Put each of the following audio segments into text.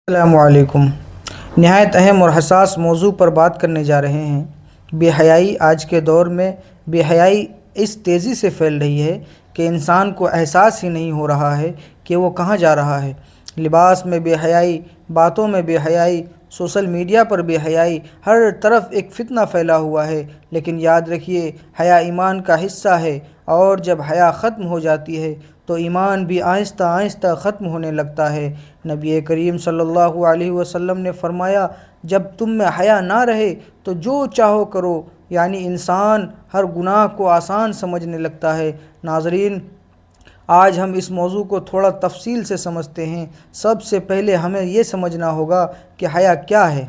السلام علیکم۔ نہایت اہم اور حساس موضوع پر بات کرنے جا رہے ہیں۔ بے حیائی آج کے دور میں بے حیائی اس تیزی سے پھیل رہی ہے کہ انسان کو احساس ہی نہیں ہو رہا ہے کہ وہ کہاں جا رہا ہے۔ لباس میں بے حیائی، باتوں میں بے حیائی، سوشل میڈیا پر بے حیائی، ہر طرف ایک فتنہ پھیلا ہوا ہے۔ لیکن یاد رکھیے، حیا ایمان کا حصہ ہے، اور جب حیا ختم ہو جاتی ہے تو ایمان بھی آہستہ آہستہ ختم ہونے لگتا ہے۔ نبی کریم صلی اللہ علیہ وسلم نے فرمایا، جب تم میں حیا نہ رہے تو جو چاہو کرو، یعنی انسان ہر گناہ کو آسان سمجھنے لگتا ہے۔ ناظرین، آج ہم اس موضوع کو تھوڑا تفصیل سے سمجھتے ہیں۔ سب سے پہلے ہمیں یہ سمجھنا ہوگا کہ حیا کیا ہے۔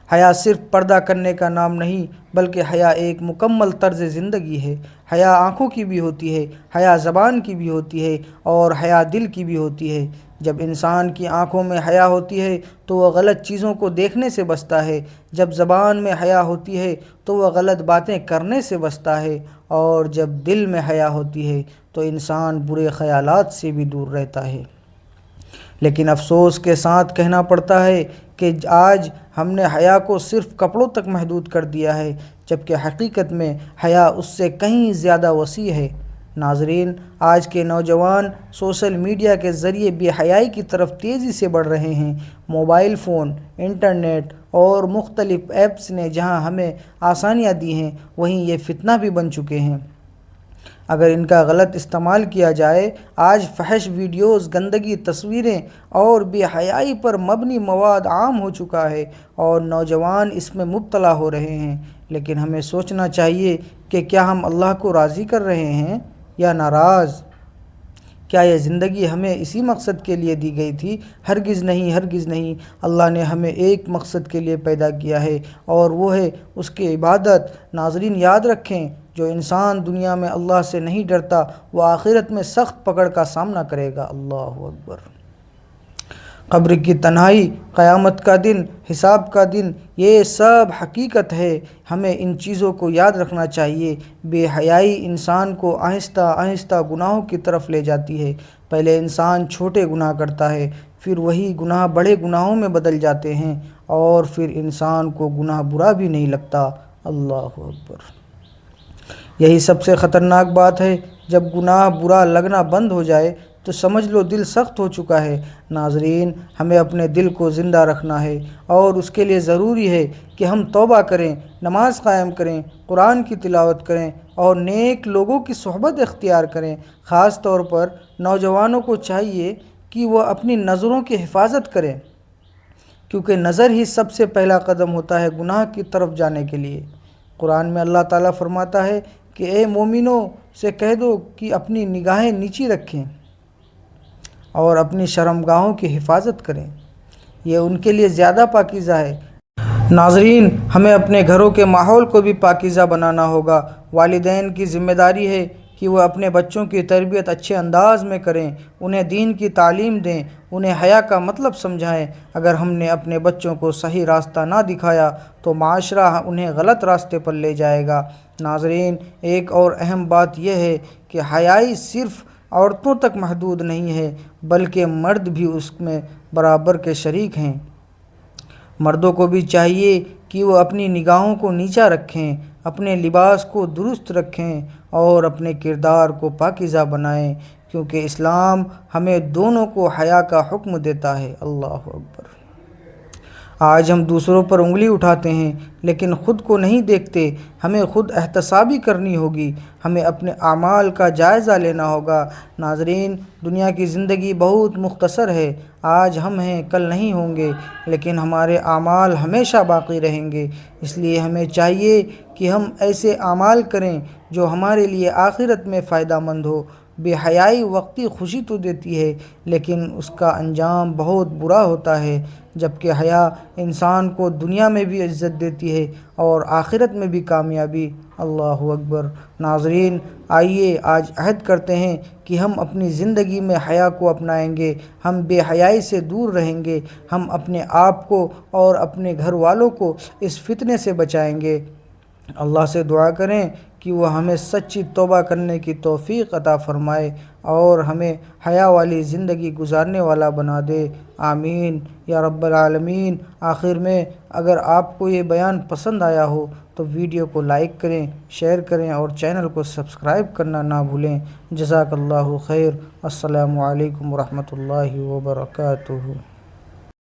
حیا صرف پردہ کرنے کا نام نہیں، بلکہ حیا ایک مکمل طرز زندگی ہے۔ حیا آنکھوں کی بھی ہوتی ہے، حیا زبان کی بھی ہوتی ہے، اور حیا دل کی بھی ہوتی ہے۔ جب انسان کی آنکھوں میں حیا ہوتی ہے تو وہ غلط چیزوں کو دیکھنے سے بچتا ہے۔ جب زبان میں حیا ہوتی ہے تو وہ غلط باتیں کرنے سے بچتا ہے، اور جب دل میں حیا ہوتی ہے تو انسان برے خیالات سے بھی دور رہتا ہے۔ لیکن افسوس کے ساتھ کہنا پڑتا ہے کہ آج ہم نے حیا کو صرف کپڑوں تک محدود کر دیا ہے، جبکہ حقیقت میں حیا اس سے کہیں زیادہ وسیع ہے۔ ناظرین، آج کے نوجوان سوشل میڈیا کے ذریعے بے حیائی کی طرف تیزی سے بڑھ رہے ہیں۔ موبائل فون، انٹرنیٹ اور مختلف ایپس نے جہاں ہمیں آسانیاں دی ہیں، وہیں یہ فتنہ بھی بن چکے ہیں۔ اگر ان کا غلط استعمال کیا جائے، آج فحش ویڈیوز، گندگی تصویریں اور بے حیائی پر مبنی مواد عام ہو چکا ہے، اور نوجوان اس میں مبتلا ہو رہے ہیں۔ لیکن ہمیں سوچنا چاہیے کہ کیا ہم اللہ کو راضی کر رہے ہیں یا ناراض؟ کیا یہ زندگی ہمیں اسی مقصد کے لیے دی گئی تھی؟ ہرگز نہیں، ہرگز نہیں۔ اللہ نے ہمیں ایک مقصد کے لیے پیدا کیا ہے، اور وہ ہے اس کی عبادت۔ ناظرین، یاد رکھیں، جو انسان دنیا میں اللہ سے نہیں ڈرتا، وہ آخرت میں سخت پکڑ کا سامنا کرے گا۔ اللہ اکبر۔ قبر کی تنہائی، قیامت کا دن، حساب کا دن، یہ سب حقیقت ہے۔ ہمیں ان چیزوں کو یاد رکھنا چاہیے۔ بے حیائی انسان کو آہستہ آہستہ گناہوں کی طرف لے جاتی ہے۔ پہلے انسان چھوٹے گناہ کرتا ہے، پھر وہی گناہ بڑے گناہوں میں بدل جاتے ہیں، اور پھر انسان کو گناہ برا بھی نہیں لگتا۔ اللہ اکبر۔ یہی سب سے خطرناک بات ہے۔ جب گناہ برا لگنا بند ہو جائے تو سمجھ لو دل سخت ہو چکا ہے۔ ناظرین، ہمیں اپنے دل کو زندہ رکھنا ہے، اور اس کے لیے ضروری ہے کہ ہم توبہ کریں، نماز قائم کریں، قرآن کی تلاوت کریں، اور نیک لوگوں کی صحبت اختیار کریں۔ خاص طور پر نوجوانوں کو چاہیے کہ وہ اپنی نظروں کی حفاظت کریں، کیونکہ نظر ہی سب سے پہلا قدم ہوتا ہے گناہ کی طرف جانے کے لیے۔ قرآن میں اللہ تعالیٰ فرماتا ہے کہ اے مومنوں سے کہہ دو کہ اپنی نگاہیں نیچی رکھیں اور اپنی شرمگاہوں کی حفاظت کریں، یہ ان کے لیے زیادہ پاکیزہ ہے۔ ناظرین، ہمیں اپنے گھروں کے ماحول کو بھی پاکیزہ بنانا ہوگا۔ والدین کی ذمہ داری ہے کہ وہ اپنے بچوں کی تربیت اچھے انداز میں کریں، انہیں دین کی تعلیم دیں، انہیں حیا کا مطلب سمجھائیں۔ اگر ہم نے اپنے بچوں کو صحیح راستہ نہ دکھایا تو معاشرہ انہیں غلط راستے پر لے جائے گا۔ ناظرین، ایک اور اہم بات یہ ہے کہ حیائی صرف عورتوں تک محدود نہیں ہے، بلکہ مرد بھی اس میں برابر کے شریک ہیں۔ مردوں کو بھی چاہیے کہ وہ اپنی نگاہوں کو نیچا رکھیں، اپنے لباس کو درست رکھیں، اور اپنے کردار کو پاکیزہ بنائیں، کیونکہ اسلام ہمیں دونوں کو حیا کا حکم دیتا ہے۔ اللہ اکبر۔ آج ہم دوسروں پر انگلی اٹھاتے ہیں لیکن خود کو نہیں دیکھتے۔ ہمیں خود احتسابی کرنی ہوگی، ہمیں اپنے اعمال کا جائزہ لینا ہوگا۔ ناظرین، دنیا کی زندگی بہت مختصر ہے۔ آج ہم ہیں، کل نہیں ہوں گے، لیکن ہمارے اعمال ہمیشہ باقی رہیں گے۔ اس لیے ہمیں چاہیے کہ ہم ایسے اعمال کریں جو ہمارے لیے آخرت میں فائدہ مند ہو۔ بے حیائی وقتی خوشی تو دیتی ہے، لیکن اس کا انجام بہت برا ہوتا ہے، جبکہ حیا انسان کو دنیا میں بھی عزت دیتی ہے اور آخرت میں بھی کامیابی۔ اللہ اکبر۔ ناظرین، آئیے آج عہد کرتے ہیں کہ ہم اپنی زندگی میں حیا کو اپنائیں گے، ہم بے حیائی سے دور رہیں گے، ہم اپنے آپ کو اور اپنے گھر والوں کو اس فتنے سے بچائیں گے۔ اللہ سے دعا کریں کہ وہ ہمیں سچی توبہ کرنے کی توفیق عطا فرمائے اور ہمیں حیا والی زندگی گزارنے والا بنا دے، آمین یا رب العالمین۔ آخر میں اگر آپ کو یہ بیان پسند آیا ہو تو ویڈیو کو لائک کریں، شیئر کریں اور چینل کو سبسکرائب کرنا نہ بھولیں۔ جزاک اللہ خیر۔ السلام علیکم ورحمۃ اللہ وبرکاتہ۔